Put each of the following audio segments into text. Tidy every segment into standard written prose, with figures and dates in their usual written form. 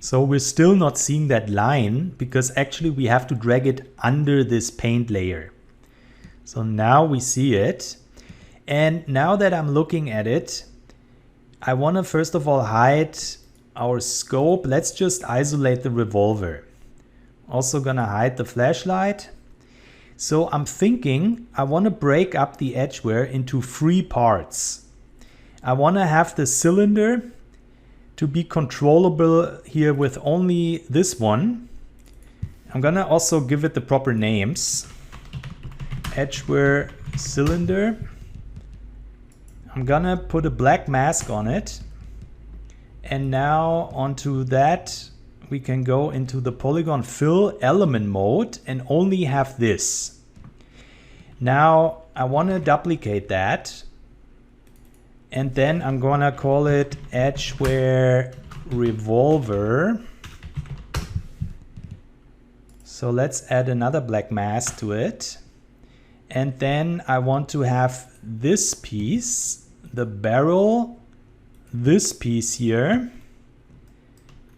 So we're still not seeing that line because actually we have to drag it under this paint layer. So now we see it. And now that I'm looking at it, I want to first of all hide our scope. Let's just isolate the revolver. Also gonna hide the flashlight. So I'm thinking I want to break up the edgeware into 3 parts. I want to have the cylinder to be controllable here with only this one. I'm gonna also give it the proper names. Edgeware cylinder. I'm gonna put a black mask on it. And now onto that, we can go into the polygon fill element mode and only have this. Now I want to duplicate that. And then I'm gonna call it edgeware revolver. So let's add another black mask to it. And then I want to have this piece, the barrel, this piece here,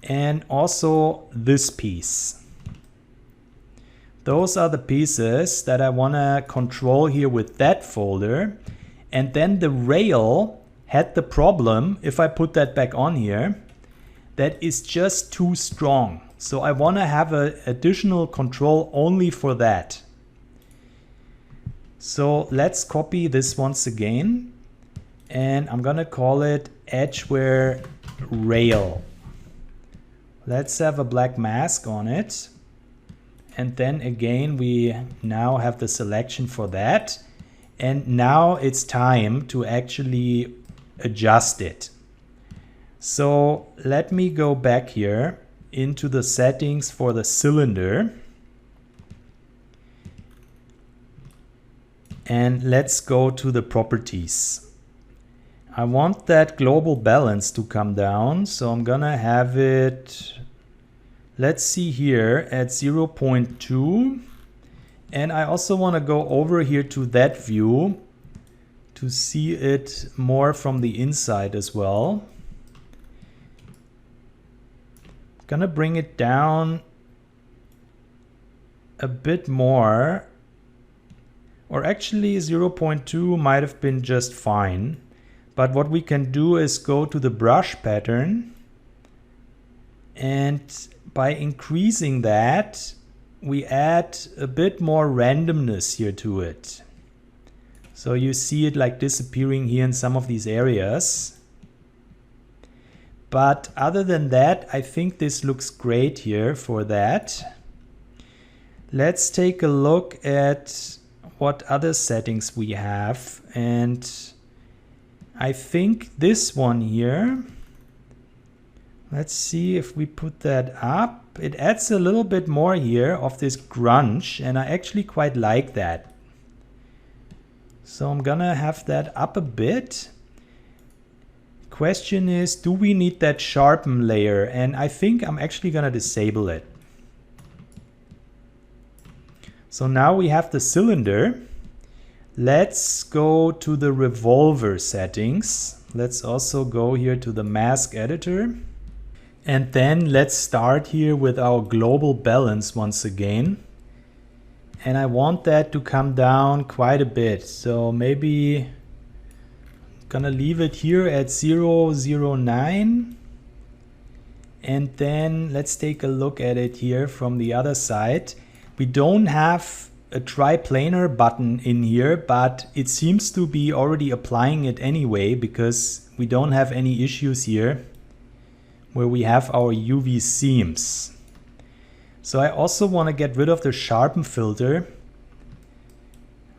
and also this piece. Those are the pieces that I want to control here with that folder. And then the rail had the problem, if I put that back on here, that is just too strong. So I want to have an additional control only for that. So let's copy this once again. And I'm going to call it edgeware rail. Let's have a black mask on it. And then again, we now have the selection for that. And now it's time to actually adjust it. So let me go back here into the settings for the cylinder. And let's go to the properties. I want that global balance to come down. So I'm gonna have it, let's see here, at 0.2. And I also want to go over here to that view to see it more from the inside as well. Gonna bring it down a bit more, or actually 0.2 might have been just fine. But what we can do is go to the brush pattern, and by increasing that, we add a bit more randomness here to it. So you see it like disappearing here in some of these areas. But other than that, I think this looks great here for that. Let's take a look at what other settings we have. And I think this one here, let's see if we put that up. It adds a little bit more here of this grunge, and I actually quite like that. So I'm gonna have that up a bit. Question is, do we need that sharpen layer? And I think I'm actually gonna disable it. So now we have the cylinder. Let's go to the revolver settings. Let's also go here to the mask editor. And then let's start here with our global balance once again. And I want that to come down quite a bit. So maybe I'm gonna leave it here at 0.09. And then let's take a look at it here from the other side. We don't have a triplanar button in here, but it seems to be already applying it anyway because we don't have any issues here where we have our UV seams. So I also want to get rid of the sharpen filter.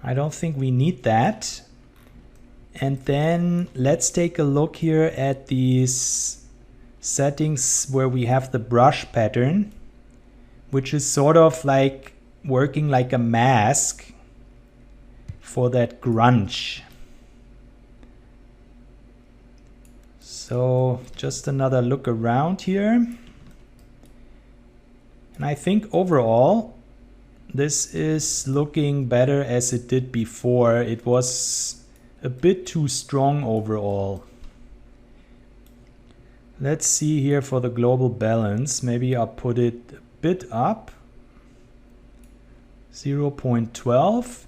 I don't think we need that. And then let's take a look here at these settings where we have the brush pattern, which is sort of like working like a mask for that grunge. So just another look around here. And I think overall, this is looking better as it did before. It was a bit too strong overall. Let's see here for the global balance. Maybe I'll put it a bit up. 0.12.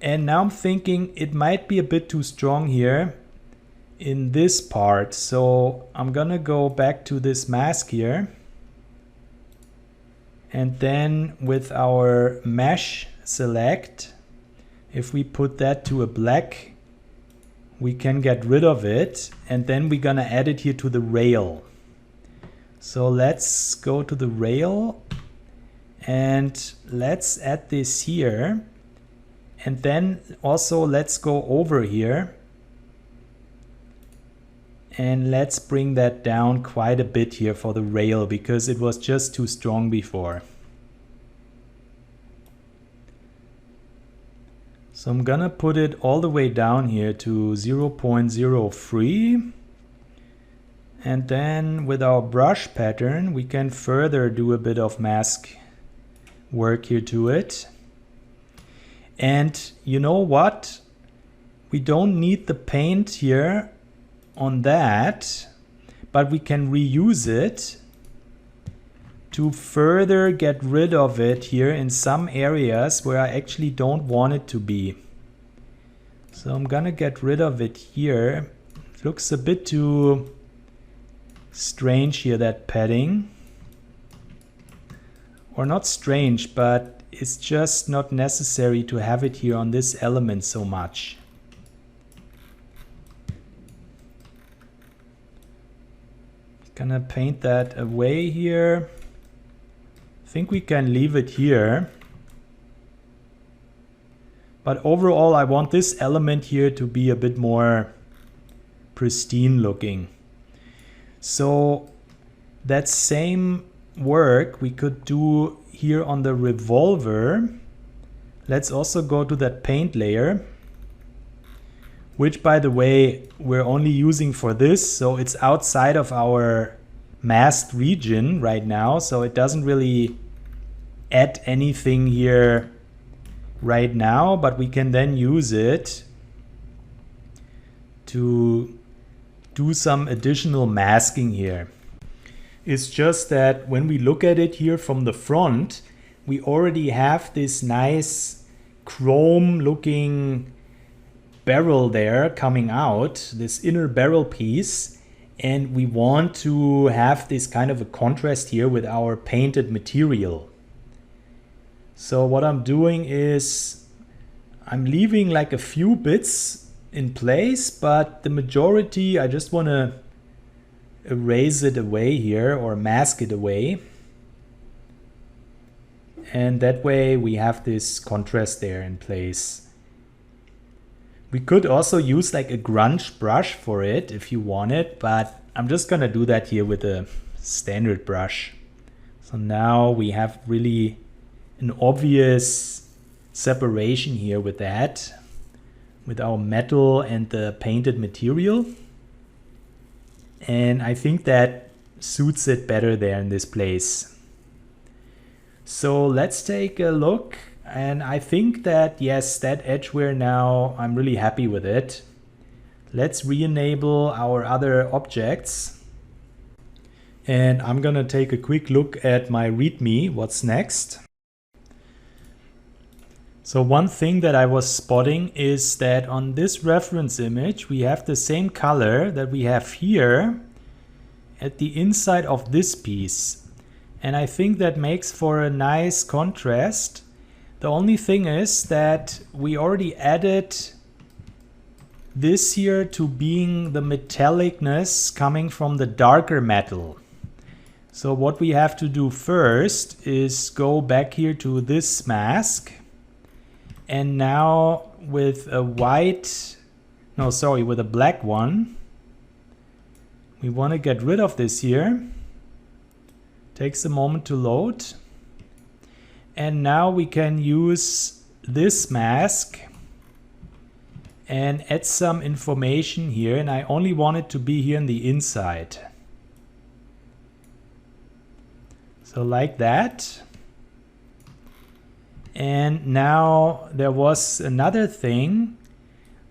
And now I'm thinking it might be a bit too strong here in this part. So I'm gonna go back to this mask here. And then with our mesh select, if we put that to a black, we can get rid of it. And then we're gonna add it here to the rail. So let's go to the rail and let's add this here. And then also let's go over here and let's bring that down quite a bit here for the rail because it was just too strong before. So I'm gonna put it all the way down here to 0.03. And then with our brush pattern, we can further do a bit of mask work here to it. And you know what? We don't need the paint here on that, but we can reuse it to further get rid of it here in some areas where I actually don't want it to be. So I'm gonna get rid of it here. It looks a bit too strange here, that padding. Or not strange, but it's just not necessary to have it here on this element so much. Gonna paint that away here. I think we can leave it here. But overall, I want this element here to be a bit more pristine looking. So that same work we could do here on the revolver. Let's also go to that paint layer, which by the way we're only using for this, so it's outside of our masked region right now, so it doesn't really add anything here right now, but we can then use it to do some additional masking here. It's just that when we look at it here from the front, we already have this nice chrome looking barrel there coming out, this inner barrel piece, and we want to have this kind of a contrast here with our painted material. So what I'm doing is I'm leaving like a few bits in place, but the majority I just want to erase it away here or mask it away, and that way we have this contrast there in place. We could also use like a grunge brush for it if you want it, but I'm just gonna do that here with a standard brush. So now we have really an obvious separation here with that, with our metal and the painted material. And I think that suits it better there in this place. So let's take a look. And I think that, yes, that edgeware now, I'm really happy with it. Let's re-enable our other objects. And I'm gonna take a quick look at my README, what's next. So one thing that I was spotting is that on this reference image, we have the same color that we have here at the inside of this piece. And I think that makes for a nice contrast. The only thing is that we already added this here to being the metallicness coming from the darker metal. So what we have to do first is go back here to this mask. And now with a with a black one, we want to get rid of this here. Takes a moment to load. And now we can use this mask and add some information here. And I only want it to be here on the inside. So like that. And now there was another thing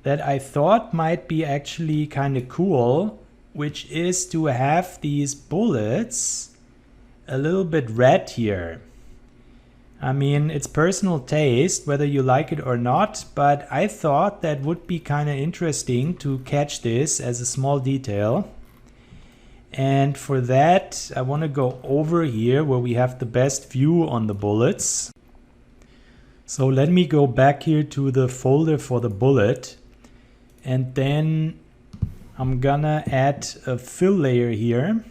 that I thought might be actually kind of cool which is to have these bullets a little bit red here. I mean, it's personal taste whether you like it or not, but I thought that would be kind of interesting to catch this as a small detail. And for that, I want to go over here where we have the best view on the bullets. So let me go back here to the folder for the bullet, and then I'm gonna add a fill layer here.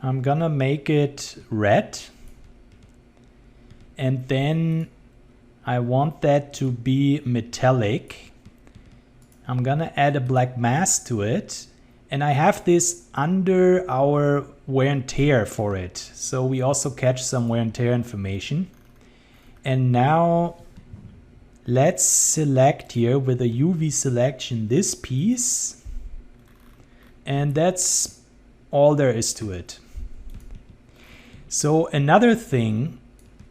I'm gonna make it red, and then I want that to be metallic. I'm gonna add a black mask to it, and I have this under our wear and tear for it, so we also catch some wear and tear information. And now let's select here with a UV selection this piece, and that's all there is to it. So another thing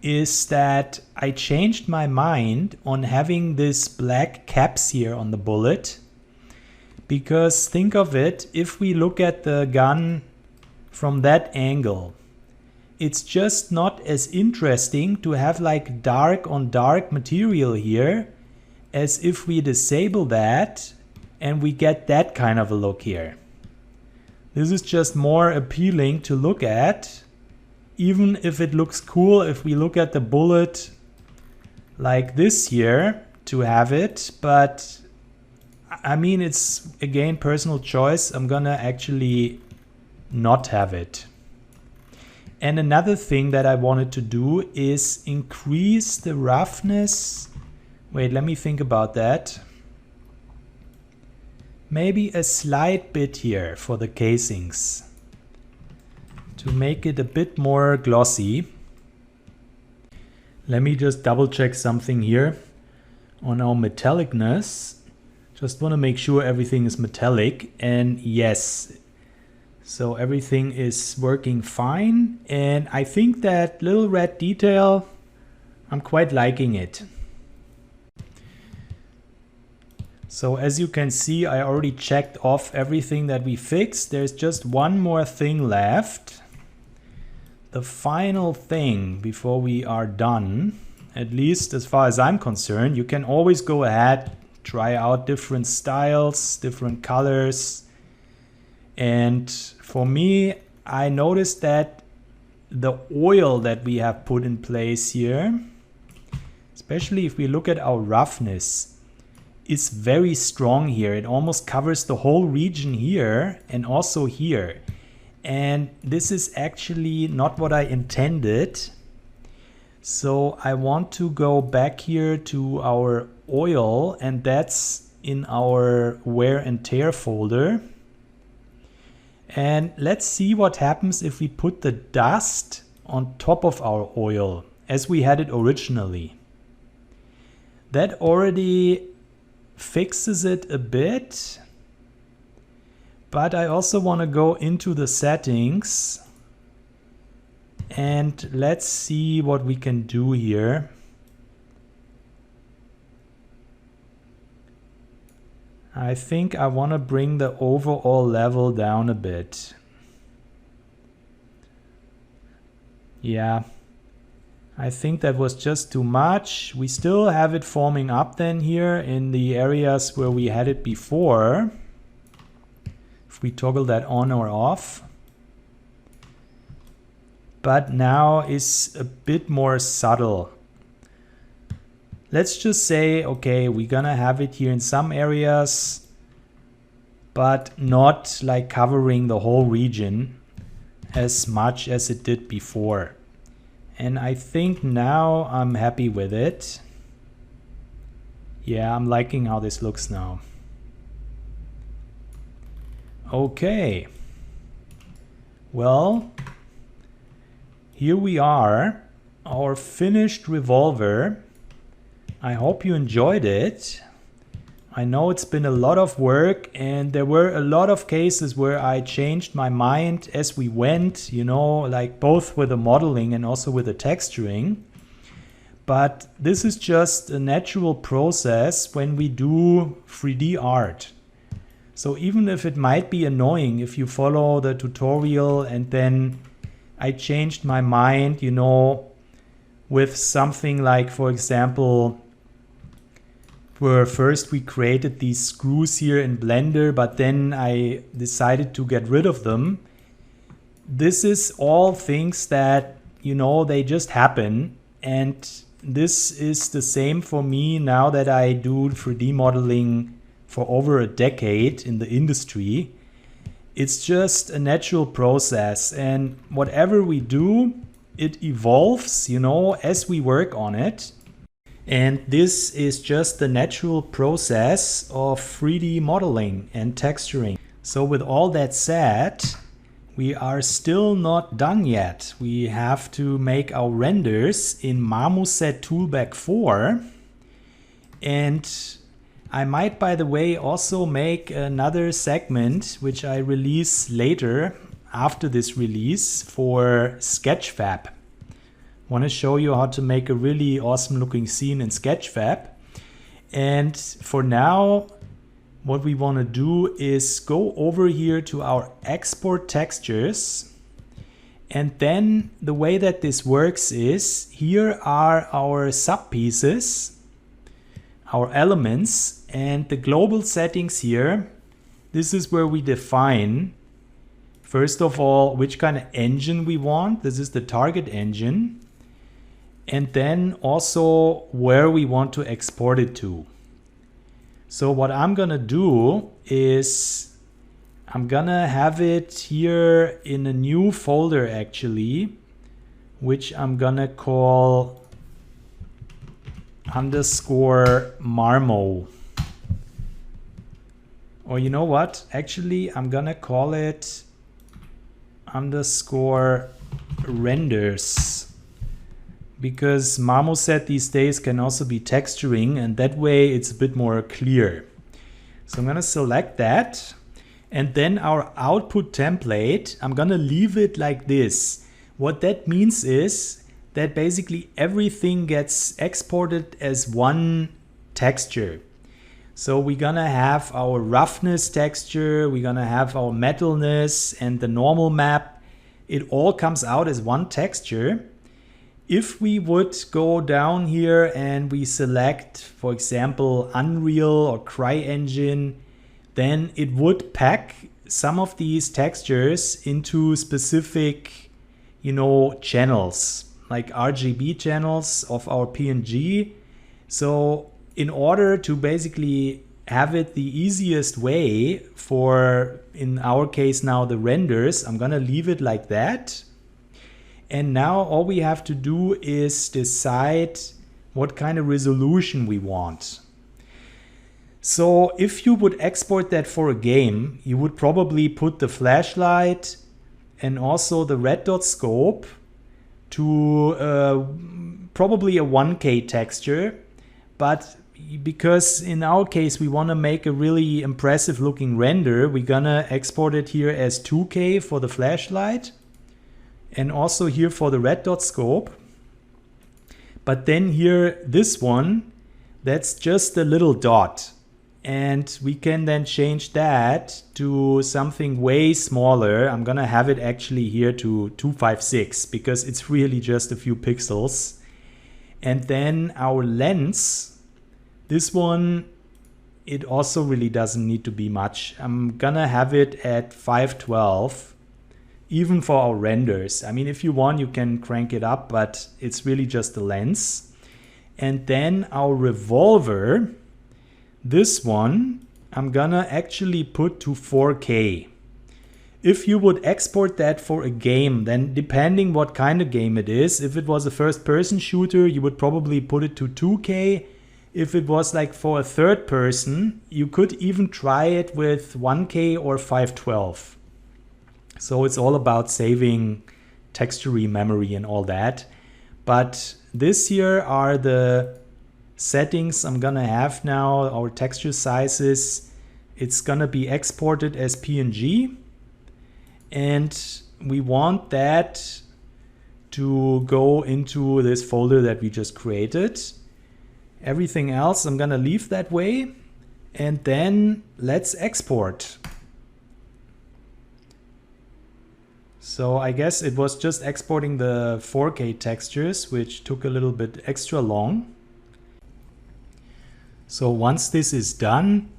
is that I changed my mind on having this black caps here on the bullet, because think of it, if we look at the gun from that angle, it's just not as interesting to have like dark on dark material here as if we disable that and we get that kind of a look here. This is just more appealing to look at, even if it looks cool if we look at the bullet like this here to have it, but I mean, it's again personal choice. I'm gonna actually not have it. And another thing that I wanted to do is increase the roughness. Wait, let me think about that. Maybe a slight bit here for the casings to make it a bit more glossy. Let me just double check something here on our metallicness. Just want to make sure everything is metallic, and yes, so everything is working fine, and I think that little red detail, I'm quite liking it. So as you can see, I already checked off everything that we fixed. There's just one more thing left. The final thing before we are done, at least as far as I'm concerned. You can always go ahead, try out different styles, different colors. And for me, I noticed that the oil that we have put in place here, especially if we look at our roughness, is very strong here. It almost covers the whole region here and also here. And this is actually not what I intended. So I want to go back here to our oil, and that's in our wear and tear folder. And let's see what happens if we put the dust on top of our oil as we had it originally. That already fixes it a bit. But I also want to go into the settings and let's see what we can do here. I think I want to bring the overall level down a bit. Yeah, I think that was just too much. We still have it forming up then here in the areas where we had it before. If we toggle that on or off. But now is a bit more subtle. Let's just say, okay, we're gonna have it here in some areas, but not like covering the whole region as much as it did before. And I think now I'm happy with it. Yeah, I'm liking how this looks now. Okay. Well, here we are, our finished revolver. I hope you enjoyed it. I know it's been a lot of work, and there were a lot of cases where I changed my mind as we went, you know, like both with the modeling and also with the texturing. But this is just a natural process when we do 3D art. So even if it might be annoying if you follow the tutorial and then I changed my mind, you know, with something like, for example, where first we created these screws here in Blender, but then I decided to get rid of them. This is all things that, you know, they just happen. And this is the same for me now that I do 3D modeling for over a decade in the industry. It's just a natural process, and whatever we do, it evolves, you know, as we work on it. And this is just the natural process of 3D modeling and texturing. So with all that said, we are still not done yet. We have to make our renders in Marmoset Toolbag 4. And I might, by the way, also make another segment which I release later after this release for Sketchfab. I want to show you how to make a really awesome looking scene in Sketchfab. And for now, what we want to do is go over here to our export textures. And then the way that this works is, here are our subpieces, our elements, and the global settings here. This is where we define, first of all, which kind of engine we want. This is the target engine. And then also where we want to export it to. So what I'm gonna do is I'm gonna have it here in a new folder actually, which I'm gonna call _marmo. Or you know what? Actually, I'm gonna call it _renders. Because Marmoset these days can also be texturing, and that way it's a bit more clear. So I'm gonna select that, and then our output template, I'm gonna leave it like this. What that means is that basically everything gets exported as one texture. So we're gonna have our roughness texture, we're gonna have our metalness and the normal map. It all comes out as one texture. If we would go down here and we select, for example, Unreal or CryEngine, then it would pack some of these textures into specific, you know, channels, like RGB channels of our PNG. So in order to basically have it the easiest way for, in our case now, the renders, I'm gonna leave it like that. And now all we have to do is decide what kind of resolution we want. So if you would export that for a game, you would probably put the flashlight and also the red dot scope to probably a 1K texture. But because in our case we want to make a really impressive looking render, we're gonna export it here as 2K for the flashlight. And also here for the red dot scope. But then here, this one, that's just a little dot. And we can then change that to something way smaller. I'm gonna have it actually here to 256 because it's really just a few pixels. And then our lens, this one, it also really doesn't need to be much. I'm gonna have it at 512. Even for our renders. I mean, if you want, you can crank it up, but it's really just the lens. And then our revolver, this one, I'm gonna actually put to 4K. If you would export that for a game, then depending what kind of game it is, if it was a first-person shooter, you would probably put it to 2K. If it was like for a third person, you could even try it with 1K or 512. So it's all about saving texture memory and all that. But this here are the settings I'm gonna have now, our texture sizes. It's gonna be exported as PNG. And we want that to go into this folder that we just created. Everything else I'm gonna leave that way. And then let's export. So I guess it was just exporting the 4K textures, which took a little bit extra long. So once this is done,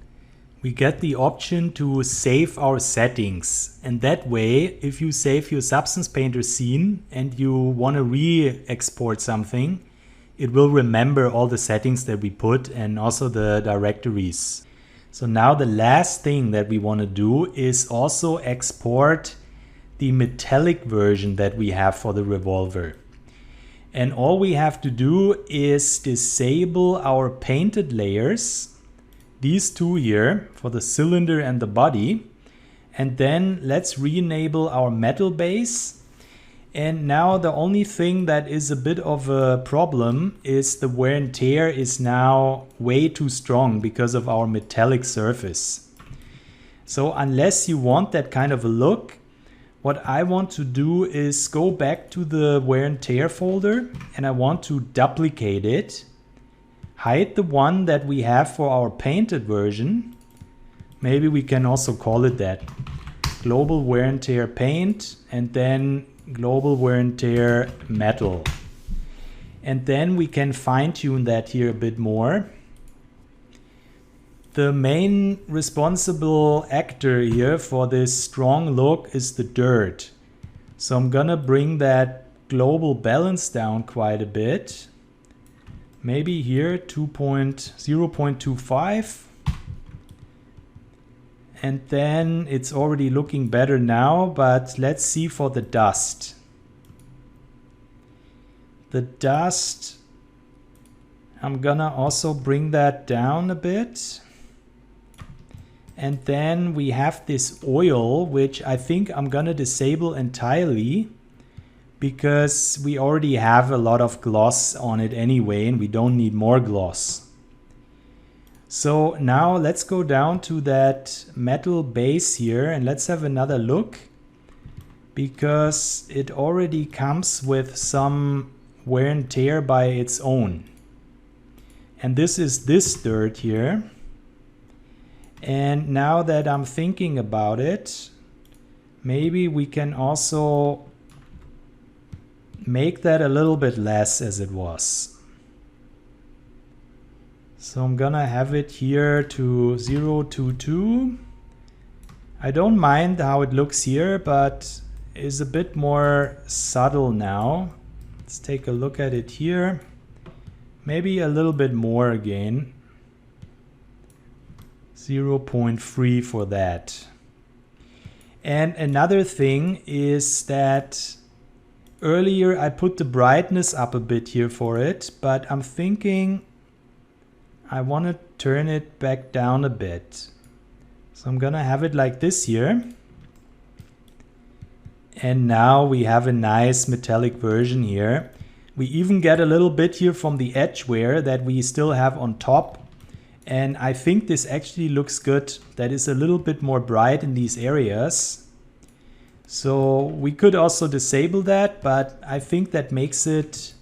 we get the option to save our settings. And that way, if you save your Substance Painter scene and you want to re-export something, it will remember all the settings that we put and also the directories. So now the last thing that we want to do is also export the metallic version that we have for the revolver. And all we have to do is disable our painted layers, these two here for the cylinder and the body. And then let's re-enable our metal base. And now the only thing that is a bit of a problem is the wear and tear is now way too strong because of our metallic surface. So unless you want that kind of a look, what I want to do is go back to the wear and tear folder and I want to duplicate it, hide the one that we have for our painted version. Maybe we can also call it that, global wear and tear paint, and then global wear and tear metal. And then we can fine tune that here a bit more. The main responsible actor here for this strong look is the dirt. So I'm gonna bring that global balance down quite a bit. Maybe here 0.25. And then it's already looking better now, but let's see for the dust. The dust, I'm gonna also bring that down a bit. And then we have this oil, which I think I'm gonna disable entirely because we already have a lot of gloss on it anyway and we don't need more gloss. So now let's go down to that metal base here and let's have another look, because it already comes with some wear and tear by its own. And this is this dirt here. And now that I'm thinking about it, maybe we can also make that a little bit less as it was. So I'm gonna have it here to 0.22. I don't mind how it looks here, but it's a bit more subtle now. Let's take a look at it here. Maybe a little bit more again. 0.3 for that. And another thing is that earlier I put the brightness up a bit here for it, but I'm thinking I want to turn it back down a bit. So I'm gonna have it like this here. And now we have a nice metallic version here. We even get a little bit here from the edge wear that we still have on top. And I think this actually looks good. That is a little bit more bright in these areas. So we could also disable that, but I think that makes it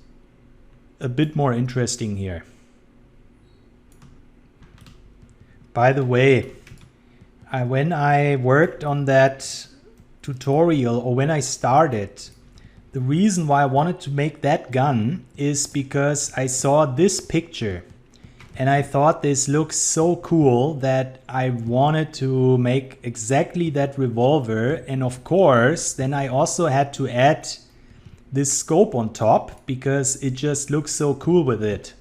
a bit more interesting here. By the way, when I worked on that tutorial, or when I started, the reason why I wanted to make that gun is because I saw this picture. And I thought this looks so cool that I wanted to make exactly that revolver. And of course, then I also had to add this scope on top because it just looks so cool with it.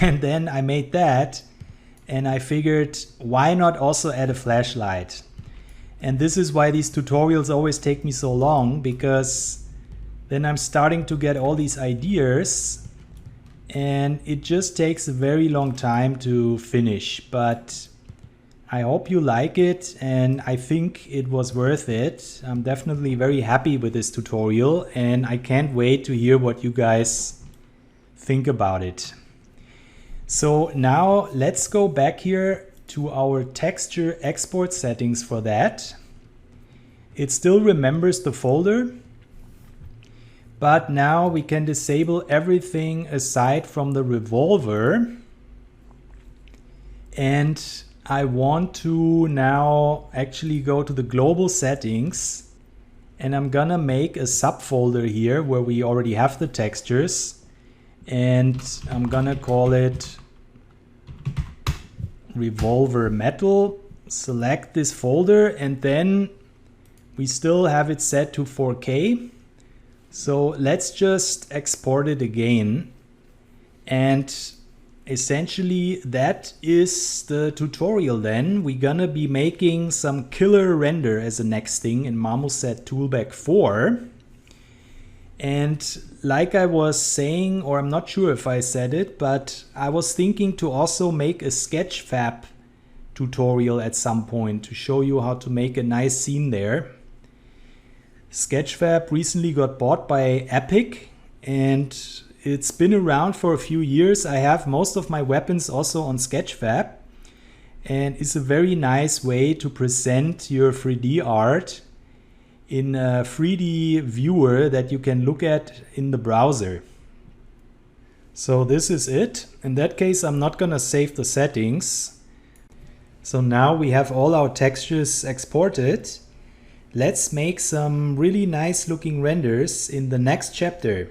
And then I made that and I figured, why not also add a flashlight? And this is why these tutorials always take me so long, because then I'm starting to get all these ideas and it just takes a very long time to finish. But I hope you like it and I think it was worth it. I'm definitely very happy with this tutorial and I can't wait to hear what you guys think about it. So now let's go back here to our texture export settings for that. It still remembers the folder, but now we can disable everything aside from the revolver. And I want to now actually go to the global settings, and I'm gonna make a subfolder here where we already have the textures, and I'm gonna call it Revolver Metal. Select this folder, and then we still have it set to 4K. So let's just export it again. And essentially that is the tutorial then. We're gonna be making some killer render as the next thing in Marmoset Toolbag 4. And like I was saying, or I'm not sure if I said it, but I was thinking to also make a Sketchfab tutorial at some point to show you how to make a nice scene there. Sketchfab recently got bought by Epic, and it's been around for a few years. I have most of my weapons also on Sketchfab, and it's a very nice way to present your 3D art in a 3D viewer that you can look at in the browser. So this is it. In that case, I'm not gonna save the settings. So now we have all our textures exported. Let's make some really nice looking renders in the next chapter.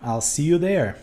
I'll see you there.